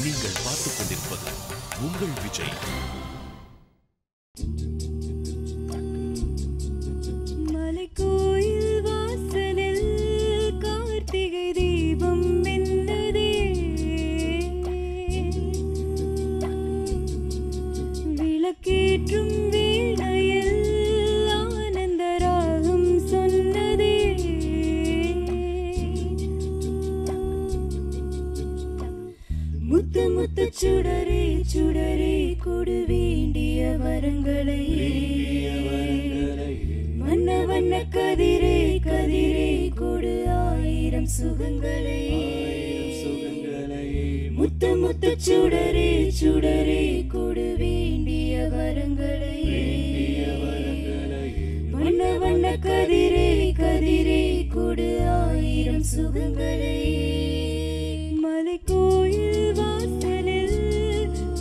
நீங்கள் பார்த்துக் கொண்டிருப்பது உங்கள் விஜய். மலைக்கோயில் வாசலில் கார்த்திகை தீபம் மின்னதே, விளக்கேற்றும் வேளையில் ஆனந்த ராகம் சொன்னதே, முத்து முத்து சுடரே சுடரே கொடு வேண்டிய வரங்களை, வண்ண வண்ண கதிரே கதிரே கொடு ஆயிரம் சுகங்களை, முத்து முத்து சுடரே சுடரே கொடு வேண்டிய வரங்களை, வண்ண வண்ண கதிரே கதிரே கொடு ஆயிரம் சுகங்களை. மலைக்கோயில் வாசலில்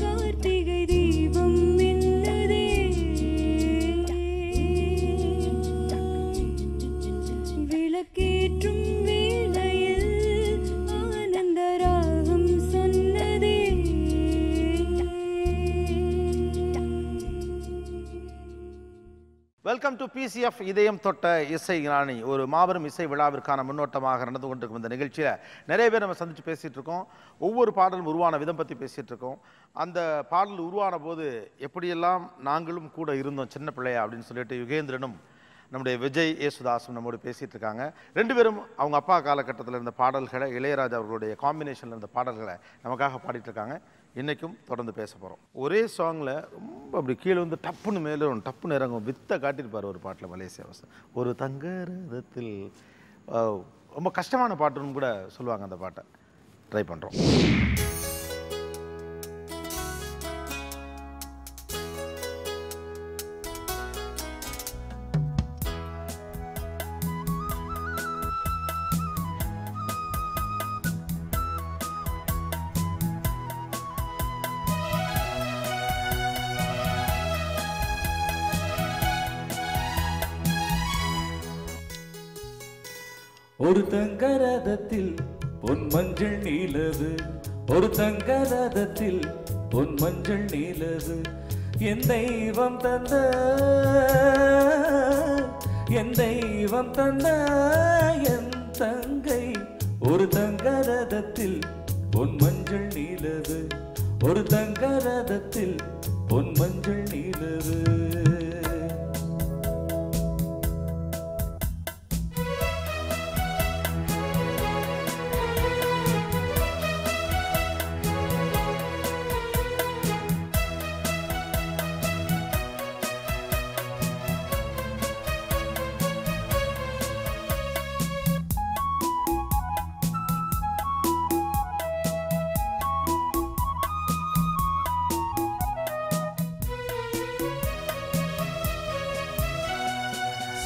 கார்த்திகை தீபம் மின்னதே, விளக்கேற்றும் வேளையில் ஆனந்த ராகம் சொன்னதே. வெல்கம் டு பிசிஎஃப் இதயம் தொட்ட இசை ஞானி. ஒரு மாபெரும் இசை விழாவிற்கான முன்னோட்டமாக நடந்து கொண்டிருக்கும் இந்த நிகழ்ச்சியில் நிறைய பேர் நம்ம சந்தித்து பேசிகிட்டு இருக்கோம். ஒவ்வொரு பாடலும் உருவான விதம் பற்றி பேசிகிட்டு இருக்கோம். அந்த பாடல் உருவான போது எப்படியெல்லாம் நாங்களும் கூட இருந்தோம் சின்ன பிள்ளையா அப்படின்னு சொல்லிட்டு யுகேந்திரனும் நம்முடைய விஜய் யேசுதாஸும் நம்மோடு பேசிகிட்டு இருக்காங்க. ரெண்டு பேரும் அவங்க அப்பா காலகட்டத்தில் இருந்த பாடல்களை, இளையராஜா அவர்களுடைய காம்பினேஷனில் இருந்த பாடல்களை நமக்காக பாடிட்டு இருக்காங்க. இன்றைக்கும் தொடர்ந்து பேச போகிறோம். ஒரே சாங்கில் ரொம்ப அப்படி கீழே வந்து டப்புன்னு மேலே டப்புன்னு இறங்கும் வித்தை காட்டியிருப்பார் ஒரு பாட்டில் மலேசியா வாசன். ஒரு தங்க ரதத்தில் ரொம்ப கஷ்டமான பாட்டுன்னு கூட சொல்லுவாங்க. அந்த பாட்டை ட்ரை பண்ணுறோம். ஒரு தங்கரதத்தில் பொன் மஞ்சள் நீலது, ஒரு தங்கரதத்தில் பொன் மஞ்சள் நீலது, என் தெய்வம் தந்த என் தெய்வம் தந்த என் தங்கை. ஒரு தங்கரதத்தில் பொன் மஞ்சள் நீலது, ஒரு தங்கரதத்தில் பொன் மஞ்சள் நீலது.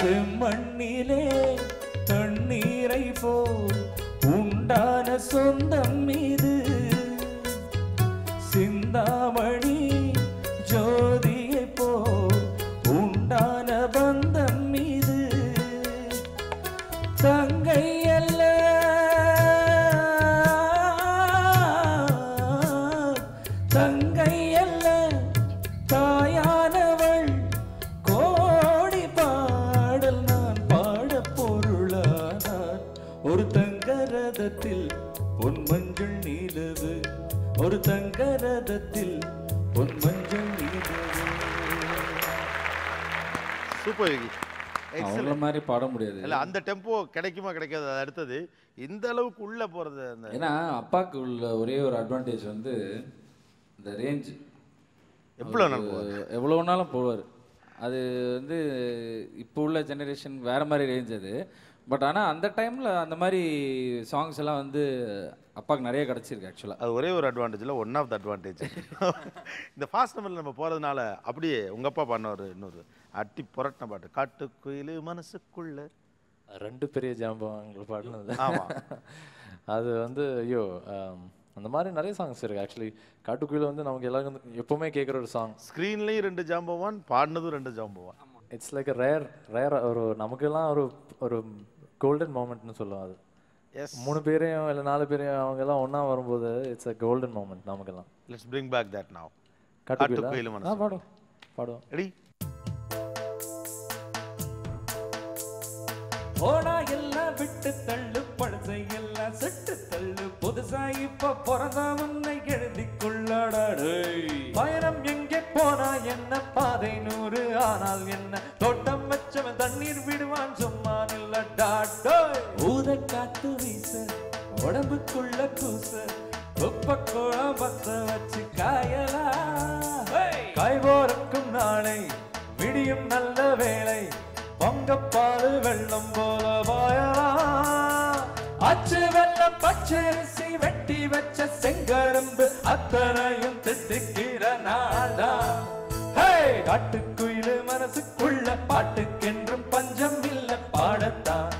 செம்மண்ணிலே தண்ணீரை போல் உண்டான சொந்தம் மீது, சிந்தாமணி ஜோதியை போல் உண்டான பந்தம் மீது, தங்கை அல்ல தங்கை அல்ல தாயானவள், கோடி பாடல் நான் பாட பொருளானார். ஒரு தங்கரதத்தில் பொன் மஞ்சள் நீலது, ஒரு தங்கரதத்தில் பொன் மஞ்சள் நீலது. சூப்பர் யோகி. அவங்கள மாதிரி பாட முடியாது. இல்லை, அந்த டெம்போ கிடைக்குமா கிடைக்காது. அது அடுத்தது இந்த அளவுக்கு உள்ளே போகிறது. அந்த ஏன்னா அப்பாவுக்கு உள்ள ஒரே ஒரு அட்வான்டேஜ் வந்து இந்த ரேஞ்ச் எவ்வளோ வேணாலும் போவார். அது வந்து இப்போ உள்ள ஜெனரேஷன் வேறு மாதிரி ரேஞ்ச் அது. பட் ஆனால் அந்த டைமில் அந்த மாதிரி சாங்ஸ் எல்லாம் வந்து அப்பாவுக்கு நிறைய கிடச்சிருக்கு. ஆக்சுவலாக அது ஒரே ஒரு அட்வான்டேஜில் ஒன் ஆஃப் த அட்வான்டேஜ். இந்த ஃபாஸ்ட் நம்பரில் நம்ம போகிறதுனால அப்படியே உங்கள் அப்பா பண்ணவர் இன்னொரு அட்டி புரட்டின பாட்டு, காட்டுக்குயிலு மனசுக்குள்ள, ரெண்டு பெரிய ஜாம்பவங்கள் பாடினது. ஆமாம், அது வந்து ஐயோ அந்த மாதிரி நிறைய சாங்ஸ் இருக்குது. ஆக்சுவலி காட்டுக்குயில் வந்து நமக்கு எல்லாருக்கும் எப்போவுமே கேட்குற ஒரு song. ஸ்க்ரீன்லேயும் 2 Jambavan, பாடினதும் 2 Jambavan. It's like rare ஒரு நமக்கெல்லாம் ஒரு ஒரு கோல்டன் மோமெண்ட்னு சொல்லுவோம். அது Yes. 3 பேரையும் இல்லை 4 பேரையும் அவங்க எல்லாம் ஒன்றா வரும்போது இட்ஸ் அ கோல்டன் மூமெண்ட் நமக்கெல்லாம். Let's bring back that now. காட்டுக்குயிலா பாடுவோம். ரெடி? போனா எல்லாம் விட்டு தள்ளு, பழசை எல்லாம் செட்டு தள்ளு, புதுசா இப்ப பிறந்தா உன்னை எழுதி கொள்ளடாடு. பயணம் எங்கே போனா என்ன, பாதை 100 ஆனால் என்ன, தோட்டம் வச்சவன் தண்ணீர் விடுவான் சும்மா நில்லடா. ஊத காத்து வீச உடம்புக்குள்ள கூச, உப்பக்கோளம் பத்த வச்சு காயலா. காய்வோருக்கும் நாளை விடியும் நல்ல வேளை, பொங்கப்பாலு வெள்ளம் போல பாயலாம். அச்சு வெள்ளம் பச்சரிசி வெட்டி வச்ச செங்கரும்பு அத்தனையும் தித்திக்கிற நாடா. காட்டுக்குயிலு மனசுக்குள்ள பாட்டுக்கென்றும் பஞ்சம் இல்ல பாடத்தான்.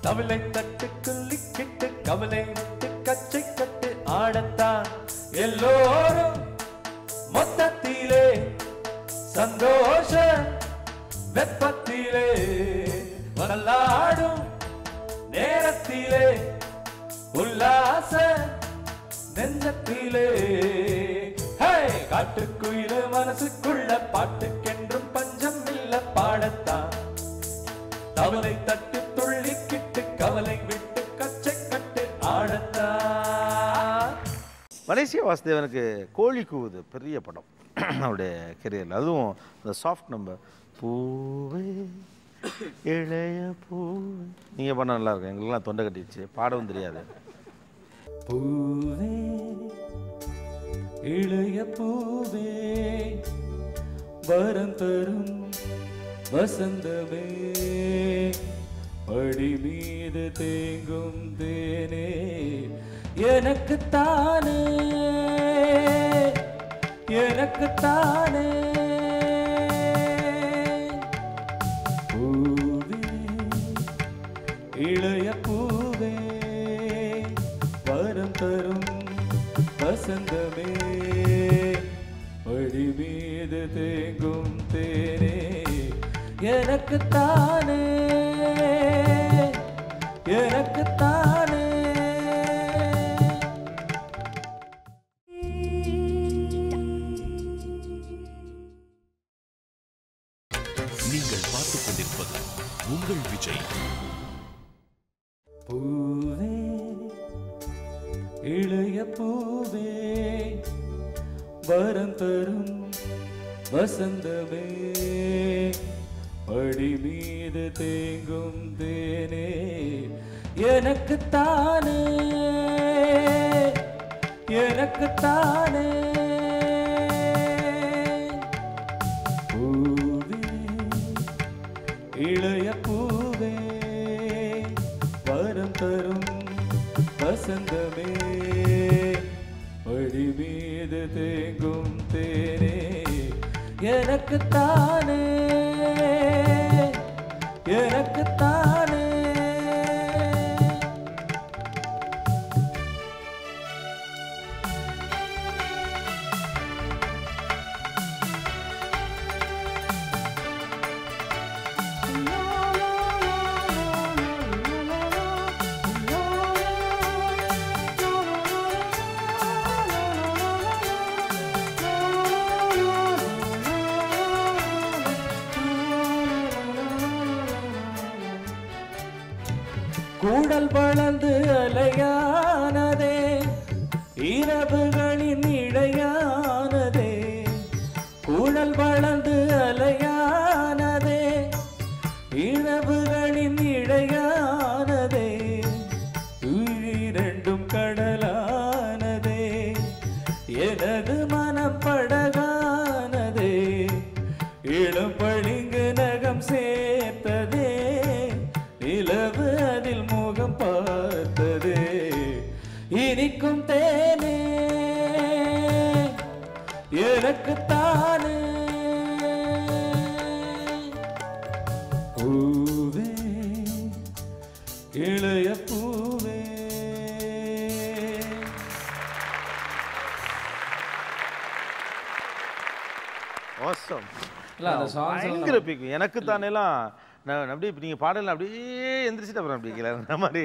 தவிலை தட்டு குள்ளிக்கிட்டு கவலை விட்டு கச்சை கட்டு ஆடத்தான். எல்லோரும் மொத்தத்திலே சந்தோஷ வெப்பத்திலே வரலாடும் நேரத்திலே உல்லாச நெஞ்சத்திலே. காட்டுக்குயிலு மனசுக்குள்ள பாட்டுக்கென்றும் பஞ்சம் இல்ல பாடத்தான். தவளை தட்டு துள்ளிக்கிட்டு கவலை விட்டு கச்சை கட்டு ஆடத்தான். மலேசியா வாசுதேவனுக்கு கோழி கூவுது பெரிய படம் அவருடைய கெரியரில். அதுவும் அந்த சாஃப்ட் நம்பர் பூவே இளைய பூ நீங்கள் பண்ண நல்லா இருக்கும். எங்களுக்கெல்லாம் தொண்டை கட்டிடுச்சு, பாடவும் தெரியாது. பூவே இளைய பூவே வரம் தரும் வசந்தமே, படி மீது தேங்கும் தேனே எனக்குத்தானே எனக்குத்தானே. பூவே இளைய பூவே வரம் தரும் வசந்தமே, படி மீது தேங்கும் தேனே எனக்குத்தானே எனக்குத்தானே. நீங்கள் பார்த்துக் கொண்டிருப்பது உங்கள் விஜய். பூவே இளைய பூவே வரம் தரும் வசந்தமே, படி மீது தேங்கும் தேனே எனக்குத்தானே எனக்குத்தானே. பூவே இளைய பூவே வரம் தரும் வசந்தமே, படி மீது தேங்கும் தேனே எனக்குத்தானே எனக்குத்தானே. கூடல் வளர்ந்து அலையானதே, இரவுகளின் இடையானதே. கூடல் வளர்ந்து அலையானதே, இரவுகளின் இடையானதே. இரண்டும் கடலானதே, எனது மனம் படகானதே. இளம் பளிங்கு நகம் சேர்த்ததே, நிலவு அதில் முகம் பார்த்ததே. இனிக்கும் தேனே எனக்குத்தானே. பூவே இளைய பூவே. Awesome. இல்ல அந்த சாங்ஸ் பயங்கர பிக்கு. எனக்கு தானேலாம் நான் அப்படியே இப்போ நீங்கள் பாடலாம் அப்படியே எந்திரிச்சிட்டு அப்புறம் அப்படி கீழே அந்த மாதிரி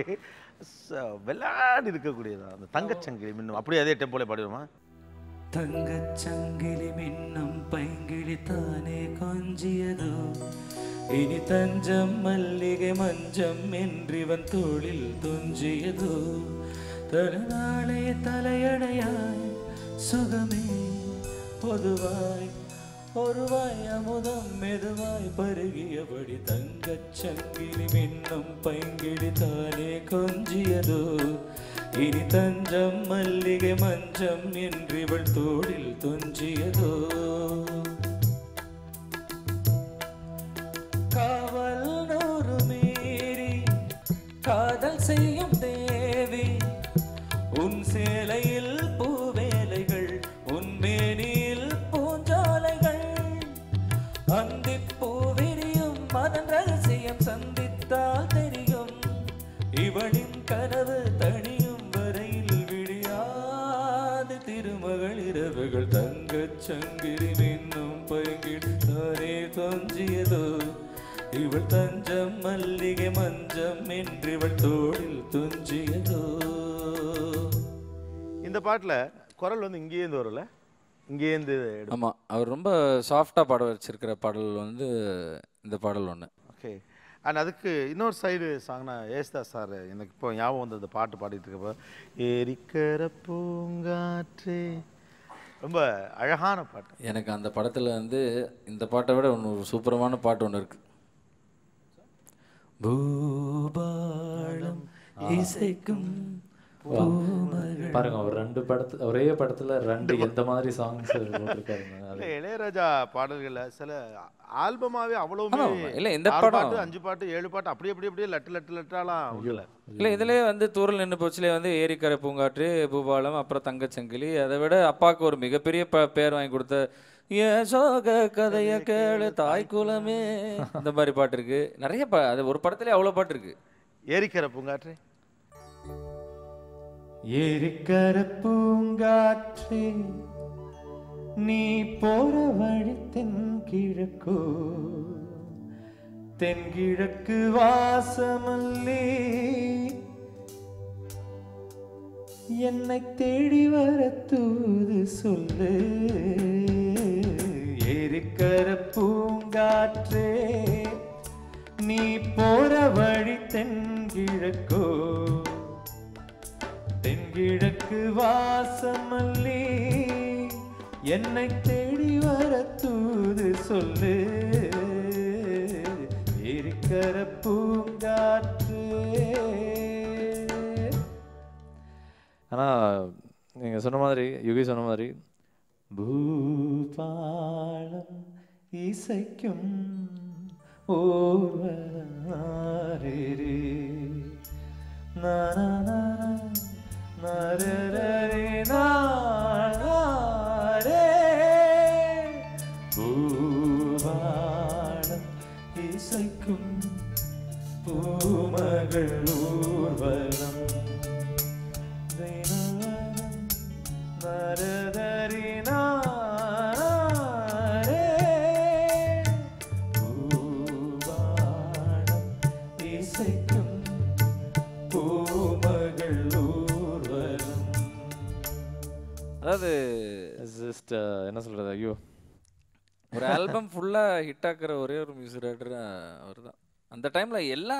விளையாடி இருக்கக்கூடியதான் அந்த தங்கச்சங்கிலி மின்னும் அப்படியே அதே டெம்போல பாடிடுமா? தங்கச்சங்கிலி மின்னும் பைங்கிழி தானே கொஞ்சியதோ இனி தஞ்சம் மல்லிகை மஞ்சம் என்றிவன் தோளில் துஞ்சியதோ தலநாளே தலையணையாய் சுகமே பொதுவாய் ஒருவாய் அமுதம் மெதுவாய் பருகியபடி தங்கச்சங்கிலி மின்னும் பைங்கிழி தானே கொஞ்சியதோ இனி தஞ்சம் மல்லிகை மஞ்சம் என்றிவள் தோளில் துஞ்சியதோ காவல் நூறு மீறி காதல் செய்யும் தேவி உன் சேலையில் பூவேலைகள் உன் மேனியில் பூஞ்சாலைகள் அந்திப் பூவிரியும் அதன் ரகசியம் சந்தித்தால் தெரியும் இவளின் கனவு தனியும் வரையில் விடியாது திருமகள் இரவுகள் தங்கச்சங்கிலி மின்னும் பைங்கிழி தானே கொஞ்சியதோ இவள் தஞ்சம் மல்லிகை மஞ்சம் என்றிவள் தோளில் துஞ்சியதோ. இந்த பாட்டில் குரல் வந்து இங்கேருந்து வரல, இங்கேருந்து ஆமாம், அவர் ரொம்ப சாஃப்டாக பாட வச்சிருக்கிற பாடல் வந்து இந்த பாடல் ஒன்று. ஓகே. அண்ட் அதுக்கு இன்னொரு சைடு சாங்னா ஏசுதாஸ் சார் எனக்கு இப்போ ஞாபகம் வந்து அந்த பாட்டு பாடிட்டு இருக்கப்போ ஏரிக்கிற பூங்காற்றே, ரொம்ப அழகான பாட்டு. எனக்கு அந்த படத்தில் வந்து இந்த பாட்டை விட ஒரு சூப்பரமான பாட்டு ஒன்று இருக்குது. பூபாலம் இசைக்கும் பாருங்க, ஒரு ரெண்டு படத்துல ஒரே படத்துல ரெண்டு எந்த மாதிரி சாங்ஸ் போட்டிருக்காருங்க. இளையராஜா பாடல்கள்ல சில ஆல்பமாவே அவ்வளவுமே இல்ல, இந்த படம் 5 பாட்டு 7 பாட்டு அப்படியே லெட்டராலாம் இல்ல. இதுலயே வந்து தூரல் நின்று போச்சுலேயே வந்து ஏரிக்கரை பூங்காற்று, பூபாலம், அப்புறம் தங்கச்சங்கிலி, அதை விட அப்பாவுக்கு ஒரு மிகப்பெரிய பேர் வாங்கி கொடுத்த ஏன் சோக கதைய கேளு தாய் குலமே, இந்த மாதிரி பாட்டு இருக்கு நிறைய. அது ஒரு படத்துலயே அவ்வளவு பாட்டு இருக்கு. ஏரிக்கரை பூங்காற்று, ஏரிக்கர பூங்காற்றே நீ போற வழி தென்கிழக்கோ, தென்கிழக்கு வாசமல்லி என்னை தேடி வர தூது சொல்லு. ஏரிக்கர பூங்காற்றே நீ போற வழி தென்கிழக்கோ, தென்கிழக்கு வாசமல்லி என்னை தேடி வர தூது சொல்லு. இருக்கிற பூங்காற்று. ஆனால் நீங்கள் சொன்ன மாதிரி, யுகி சொன்ன மாதிரி, பூபாலம் இசைக்கும் ஓர்வரே நானா நரரே நாரே பூவானம் இசைக்கும் பூமகள் ஊர்வலம் நரதரி நாரே பூவானம் இசைக்கும் பூமகள் ஊர்வலம். அதாவது ஜஸ்ட் என்ன சொல்கிறது, ஐயோ, ஒரு ஆல்பம் ஃபுல்லாக ஹிட் ஆக்குற ஒரே ஒரு மியூசிக் டைரக்டர் அவர் தான். அந்த டைமில் எல்லா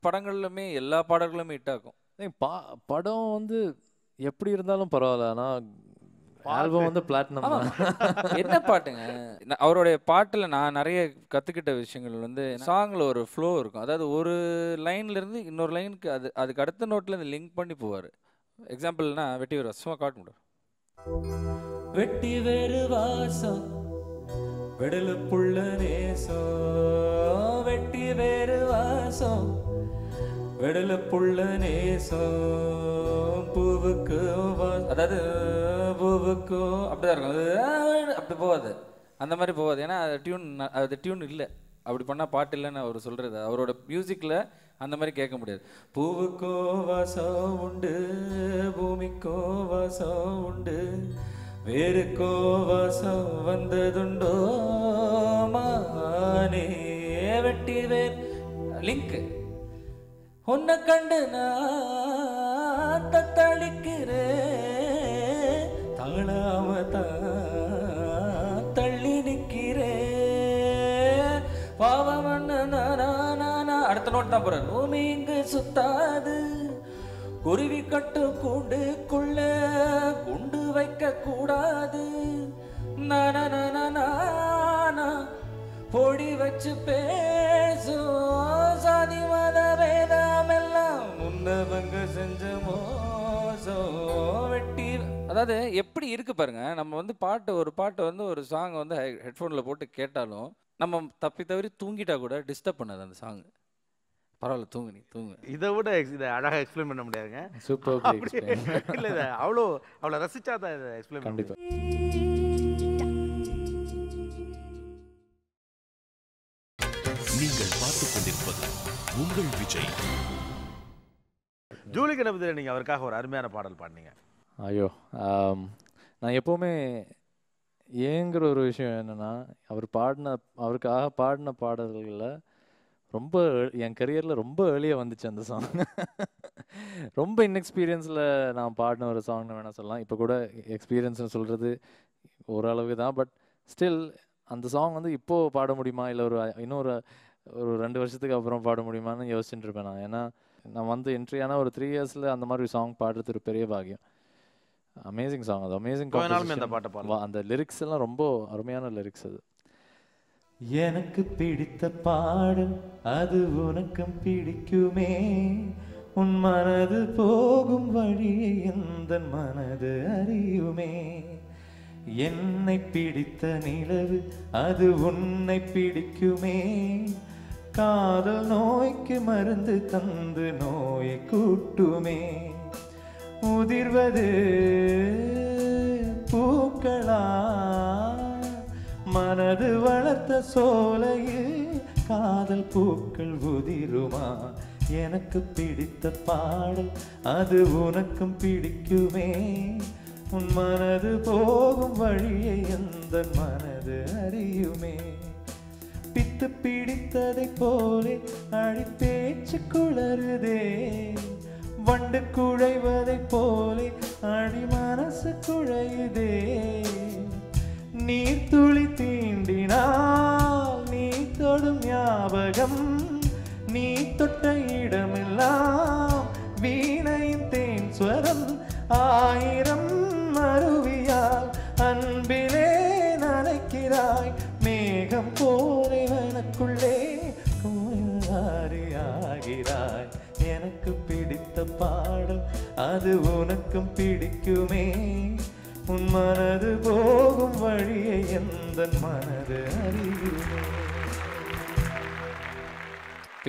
படங்கள்லுமே எல்லா பாடல்களுமே ஹிட் ஆகும். படம் வந்து எப்படி இருந்தாலும் பரவாயில்ல, ஆனால் ஆல்பம் வந்து பிளாட்டினம். என்ன பாட்டுங்க, அவருடைய பாட்டில் நான் நிறைய கற்றுக்கிட்ட விஷயங்கள் வந்து சாங்கில் ஒரு ஃப்ளோ இருக்கும். அதாவது ஒரு லைன்லேருந்து இன்னொரு லைனுக்கு அதுக்கு அடுத்த நோட்டில் இந்த லிங்க் பண்ணி போவார். எக்ஸாம்பிள்னா வெட்டி வேறு சும்மா காட்ட முடியும். வெட்டி வேறு வாசம் விடல புள்ள நேசம், வெட்டி வேறு வாசம் விடல புள்ள நேசம், பூவுக்கும் அதாவது பூவுக்கும் அப்படிதான் இருக்கும். அது அப்படி போகாது, அந்த மாதிரி போகாது. ஏன்னா அது டியூன் இல்லை, அப்படி பண்ணால் பாட்டு இல்லைன்னு அவர் சொல்கிறது. அவரோட மியூசிக்கில் அந்த மாதிரி கேட்க முடியாது. பூவுக்கும் வாசம் உண்டு, பூமிக்கும் வாசம் உண்டு, வேறுக்கோ வாசம் வந்ததுண்டோ மானே, வெட்டி வேர் லிங்க் உன்னை கண்டு நான் தத்தளிக்கிறேன், தாழாம தான் தள்ளி நிற்கிறேன், பாவம் அடுத்த நோட் தான் போறாரு. பூமி இங்கு சுத்தாது, குருவி கட்டு கூண்டுக்குள்ள குண்டு வைக்க கூடாது, பொடி வச்சு பேசும் சாதி மத வேதம் எல்லாம் முன்னவங்க செஞ்ச மோசம் வெட்டி. அதாவது எப்படி இருக்கு பாருங்க, நம்ம வந்து ஒரு பாட்டை வந்து ஒரு சாங் வந்து ஹெட்ஃபோனில் போட்டு கேட்டாலும் நம்ம தப்பி தவறி தூங்கிட்டா கூட டிஸ்டர்ப் பண்ணாது அந்த சாங். பரவாயில்ல, தூங்கு. இதை விட இதை அழகாக எக்ஸ்பிளைன் பண்ண முடியாதுங்க. சூப்பர். இல்லை, இதை அவ்வளோ ரசிச்சா தான் இதை எக்ஸ்பிளைன் கண்டிப்பா. நீங்கள் பார்த்துக் கொண்டிருப்பது உங்கள் விஜய். ஜூலி கணபதியில் நீங்கள் அவருக்காக ஒரு அருமையான பாடல் பாடினீங்க. ஐயோ, நான் எப்போவுமே ஏங்குற ஒரு விஷயம் என்னென்னா, அவருக்காக பாடின பாடல்களில் ரொம்ப என் கரியரில் ரொம்ப ஏர்லியாக வந்துச்சு அந்த சாங். ரொம்ப இன்எக்ஸ்பீரியன்ஸில் நான் பாடின ஒரு சாங்னு வேணால் சொல்லலாம். இப்போ கூட எக்ஸ்பீரியன்ஸ்னு சொல்கிறது ஓரளவுக்கு தான். பட் ஸ்டில் அந்த சாங் வந்து இப்போது பாட முடியுமா, இல்லை இன்னொரு 2 வருஷத்துக்கு அப்புறம் பாட முடியுமான்னு யோசிச்சுட்டு இருப்பேன் நான். ஏன்னா நான் வந்து என்ட்ரி ஆனால் ஒரு 3 இயர்ஸில் அந்த மாதிரி சாங் பாடுறது ஒரு பெரிய பாக்கியம். அமேசிங் சாங் அது, அமேசிங். அந்த லிரிக்ஸ் எல்லாம் ரொம்ப அருமையான லிரிக்ஸ் அது. எனக்கு பிடித்த பாடல் அது உனக்கும் பிடிக்குமே, உன் மனது போகும் வழியை எந்த மனது அறியுமே, என்னை பிடித்த நிலவு அது உன்னை பிடிக்குமே, காதல் நோய்க்கு மருந்து தந்து நோயை கூட்டுமே, உதிர்வது பூக்களா மனது வளர்த்த சோலையில் காதல் பூக்கள் உதிருமா, எனக்கு பிடித்த பாடல் அது உனக்கும் பிடிக்குமே, உன் மனது போகும் வழியை எந்த மனது அறியுமே, பித்து பிடித்ததை போலே அடி பேச்சு குளறுதே, வண்டு குழைவதை போலே அடி மனசு குழையுதே, நீர் துளி தீண்டினால் நீ தொடும் ஞாபகம், நீ தொட்ட இடமெல்லாம் வீணையின் தேன் ஸ்வரம், 1000 அருவியால் அன்பிலே நனைக்கிறாய், மேகம் போலே எனக்குள்ளே ஆகிறாய், எனக்கு பிடித்த பாடல் அது உனக்கும் பிடிக்குமே, உன் மனது போகும் வழியை எந்த மனது அறியுமே.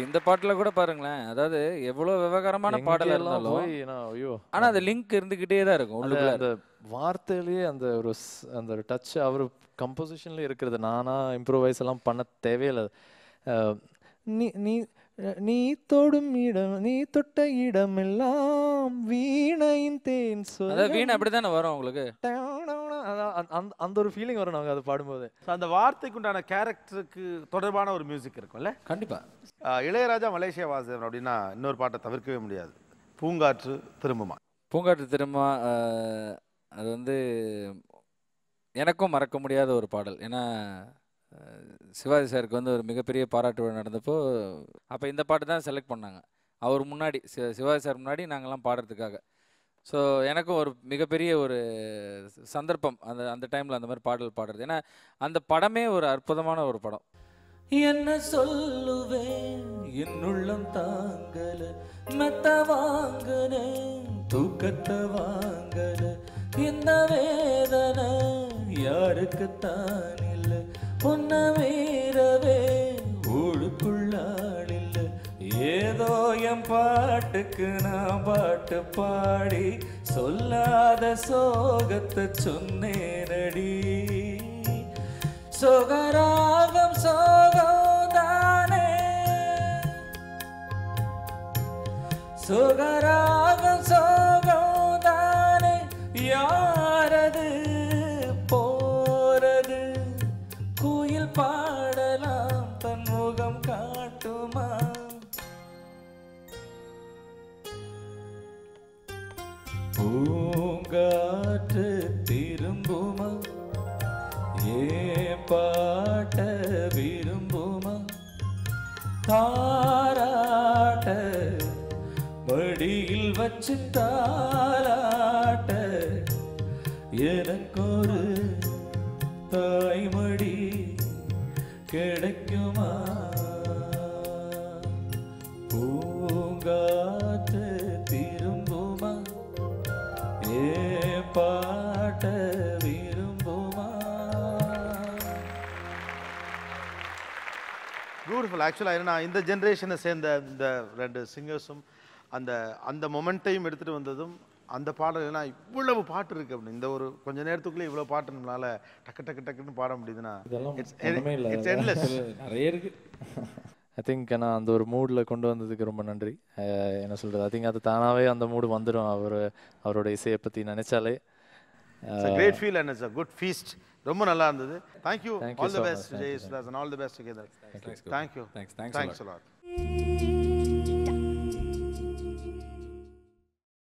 இந்த பாட்டுல கூட பாருங்களேன், அதாவது எவ்வளவு விவகாரமான பாடல் இருந்தாலும் ஆனா அந்த லிங்க் இருந்துகிட்டே தான் இருக்கும். அந்த வார்த்தையிலேயே அந்த டச் அவர் கம்போசிஷன்ல இருக்கிறது. நானா இம்ப்ரோவைஸ் எல்லாம் பண்ண தேவையில்லை. நீ நீ நீ தொடும் இடம், நீ தொட்ட இடம் எல்லாம் வீணையின் தேன் சொல். வீணை அப்படித்தானே வரும் உங்களுக்கு, அந்த ஒரு ஃபீலிங் வரும் நாங்கள் அதை பாடும்போது. அந்த வார்த்தைக்கு உண்டான கேரக்டருக்கு தொடர்பான ஒரு மியூசிக் இருக்கும்ல. கண்டிப்பா. இளையராஜா மலேசியா வாசகன் அப்படின்னா இன்னொரு பாட்டை தவிர்க்கவே முடியாது, பூங்காற்று திரும்புமா. பூங்காற்று திரும்ப அது வந்து எனக்கும் மறக்க முடியாத ஒரு பாடல். ஏன்னா சிவாஜி சாருக்கு வந்து ஒரு மிகப்பெரிய பாராட்டு விழா நடந்தப்போ அப்போ இந்த பாட்டு தான் செலக்ட் பண்ணாங்க. அவர் முன்னாடி சிவாஜி சார் முன்னாடி நாங்கள்லாம் பாடுறதுக்காக. ஸோ எனக்கும் ஒரு மிகப்பெரிய ஒரு சந்தர்ப்பம் அந்த டைமில் அந்த மாதிரி பாடல் பாடுறது. ஏன்னா அந்த படமே ஒரு அற்புதமான ஒரு படம். என்ன சொல்லுவேன் என்னுள்ளம் தாங்கல, மெத்த வாங்கன தூக்கத்தை வாங்கல, இந்த வேதனை யாருக்குத்தான் இல்லை, பொன்ன மீறவே ஊழுக்குள்ளாள் இல்லை, ஏதோ என் பாட்டுக்கு நான் பாட்டு பாடி சொல்லாத சோகத்தை சொன்னேனடி, சோகராகம் சோகோதானே, சோகராகம் சோகோதானே, யாரது போறது, குயில் பாடலாம் தன் முகம் காட்டுமா, வச்சு தாலாட்ட எனக்கொரு தாய்மடி கிடைக்குமா பூங்காற்று திரும்புமா ஏ பாட்ட விரும்புமா பியூட்டிஃபுல். ஆக்சுவலாக நான் இந்த ஜென்ரேஷனை சேர்ந்த இந்த 2 சிங்கர்ஸும் அந்த அந்த மொமெண்ட்டையும் எடுத்துகிட்டு வந்ததும் அந்த பாடல் ஏன்னா இவ்வளவு பாட்டு இருக்குது அப்படின்னு இந்த ஒரு கொஞ்ச நேரத்துக்குள்ளே இவ்வளோ பாட்டு நம்மளால் டக்கு டக்கு டக்குன்னு பாட முடியுதுன்னா இட்ஸ் எண்ட்லெஸ். நிறைய இருக்கு. ஐ திங்க் நான் அந்த ஒரு மூடில் கொண்டு வந்ததுக்கு ரொம்ப நன்றி. என்ன சொல்கிறது, ஐ திங்க் அது தானாகவே அந்த மூடு வந்துடும். அவரோட இசையை பற்றி நினைச்சாலே. Great feel and it's a good feast. ரொம்ப நல்லா இருந்தது. Thank you. Thank you all the so best much. Jayasudhas and all the best together. Thank you. Thanks thanks a lot.